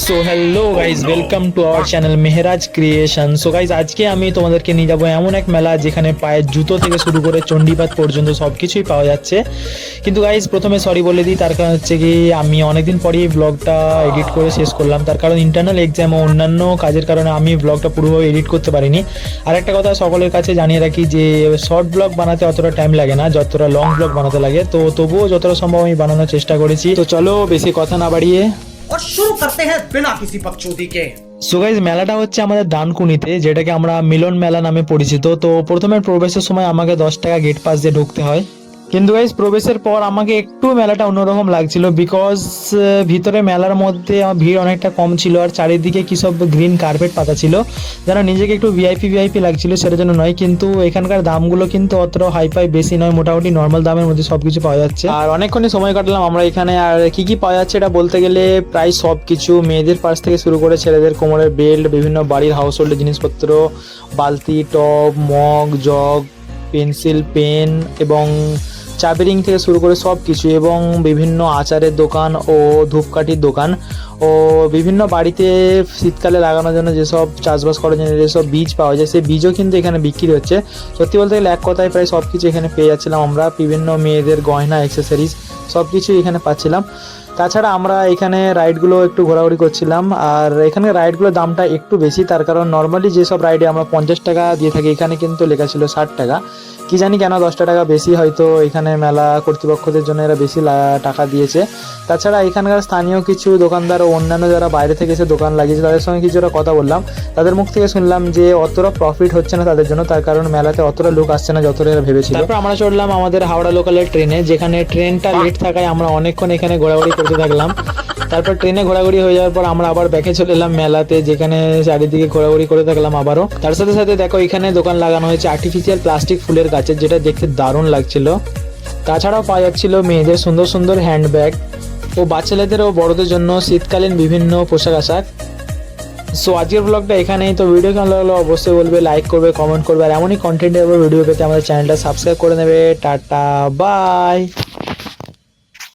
So hello guys, welcome to our channel Mehraj creation. So guys, আজকে আমি তোমাদেরকে নিয়ে যাবো এমন এক মেলা যেখানে পায়ের জুতো থেকে শুরু করে চণ্ডীপাত পর্যন্ত সব কিছুই পাওয়া যাচ্ছে। কিন্তু গাইজ প্রথমে সরি বলে দিই, তার কারণ হচ্ছে কি আমি অনেকদিন পরেই ব্লগটা এডিট করে শেষ করলাম। তার কারণ ইন্টারনাল এক্সাম ও অন্যান্য কাজের কারণে আমি ব্লগটা পুরোভাবে এডিট করতে পারিনি। আর একটা কথা সকলের কাছে জানিয়ে রাখি যে শর্ট ব্লগ বানাতে অতটা টাইম লাগে না যতটা লং ব্লগ বানাতে লাগে, তো তবুও যতটা সম্ভব আমি বানানোর চেষ্টা করেছি। তো চলো বেশি কথা না বাড়িয়ে और शुरू करते हैं बिना किसी बकचोदी के। সো গাইজ, মেলাটা হচ্ছে আমাদের ডানকুনিতে, যেটাকে আমরা মিলন মেলা নামে পরিচিত। তো প্রথমে প্রবেশের সময় আমাকে 10 টাকা গেট পাস দিয়ে ঢুকতে হয়। কিন্তু গাইজ প্রবেশের পর আমাকে একটু মেলাটা অন্যরকম লাগছিল, বিকজ ভিতরে মেলার মধ্যে আমার ভিড় অনেকটা কম ছিল আর চারিদিকে কি সব গ্রিন কার্পেট পাতা ছিল, যেন নিজেকে একটু ভিআইপি লাগছিল, সেটার জন্য নয়। কিন্তু এখানকার দামগুলো কিন্তু অতটাও হাইফাই বেশি নয়, মোটামুটি নর্মাল দামের মধ্যে সবকিছু পাওয়া যাচ্ছে। আর অনেকক্ষণই সময় কাটলাম আমরা এখানে। আর কি পাওয়া যাচ্ছে এটা বলতে গেলে প্রায় সব কিছু, মেয়েদের পার্স থেকে শুরু করে ছেলেদের কোমরের বেল্ট, বিভিন্ন বাড়ির হাউস হোল্ডের জিনিসপত্র, বালতি, টব, মগ, জগ, পেন্সিল, পেন এবং চাবি রিং থেকে শুরু করে সব কিছু, এবং বিভিন্ন আচারের দোকান ও ধূপকাঠির দোকান ও বিভিন্ন বাড়িতে শীতকালে লাগানোর জন্য যেসব চাষবাস করার জন্য যেসব বীজ পাওয়া যায় সেই বীজও কিন্তু এখানে বিক্রি হচ্ছে। সত্যি বলতে গেলে এক কথায় প্রায় সব কিছু এখানে পেয়ে যাচ্ছিলাম আমরা। বিভিন্ন মেয়েদের গয়না, অ্যাক্সেসরিজ সব কিছুই এখানে পাচ্ছিলাম। তাছাড়া আমরা এখানে রাইডগুলো একটু ঘোরাঘুরি করছিলাম। আর এখানে রাইডগুলোর দামটা একটু বেশি, তার কারণ নর্মালি যেসব রাইডে আমরা 50 টাকা দিয়ে থাকি এখানে কিন্তু লেখা ছিল 60 টাকা। কি জানি কেন 10 টাকা বেশি, হয়তো এখানে মেলা কর্তৃপক্ষদের জন্য এরা বেশি টাকা দিয়েছে। তাছাড়া এখানকার স্থানীয় কিছু দোকানদার ও অন্যান্য যারা বাইরে থেকে এসে দোকান লাগিয়েছে তাদের সঙ্গে কিছুটা কথা বললাম। তাদের মুখ থেকে শুনলাম যে অতটা প্রফিট হচ্ছে না তাদের জন্য, তার কারণ মেলাতে অতটা লোক আসছে না যতটা এরা ভেবেছিল। তারপর আমরা চড়লাম আমাদের হাওড়া লোকালের ট্রেনে, যেখানে ট্রেনটা লেট থাকায় আমরা অনেকক্ষণ এখানে ঘোরাঘুরি করতে থাকলাম। তারপর ট্রেনে ঘোরাঘুরি হয়ে যাওয়ার পর আমরা আবার ব্যাকে চলে এলাম মেলাতে, যেখানে চারিদিকে ঘোরাঘুরি করে থাকলাম আবারও। তার সাথে সাথে দেখো এখানে দোকান লাগানো হয়েছে আর্টিফিশিয়াল প্লাস্টিক ফুলের গাছের, যেটা দেখতে দারুণ লাগছিল। তাছাড়াও পাওয়া যাচ্ছিল মেয়েদের সুন্দর সুন্দর হ্যান্ডব্যাগ ও বাচ্চাদের ও বড়দের জন্য শীতকালীন বিভিন্ন পোশাক আশাক। সো আজকের ব্লগটা এখানেই। তো ভিডিও কেমন লাগলো অবশ্যই বলবে, লাইক করবে, কমেন্ট করবে, আর এমনই কন্টেন্টের ভিডিও পেতে আমাদের চ্যানেলটা সাবস্ক্রাইব করে নেবে। Tata, by.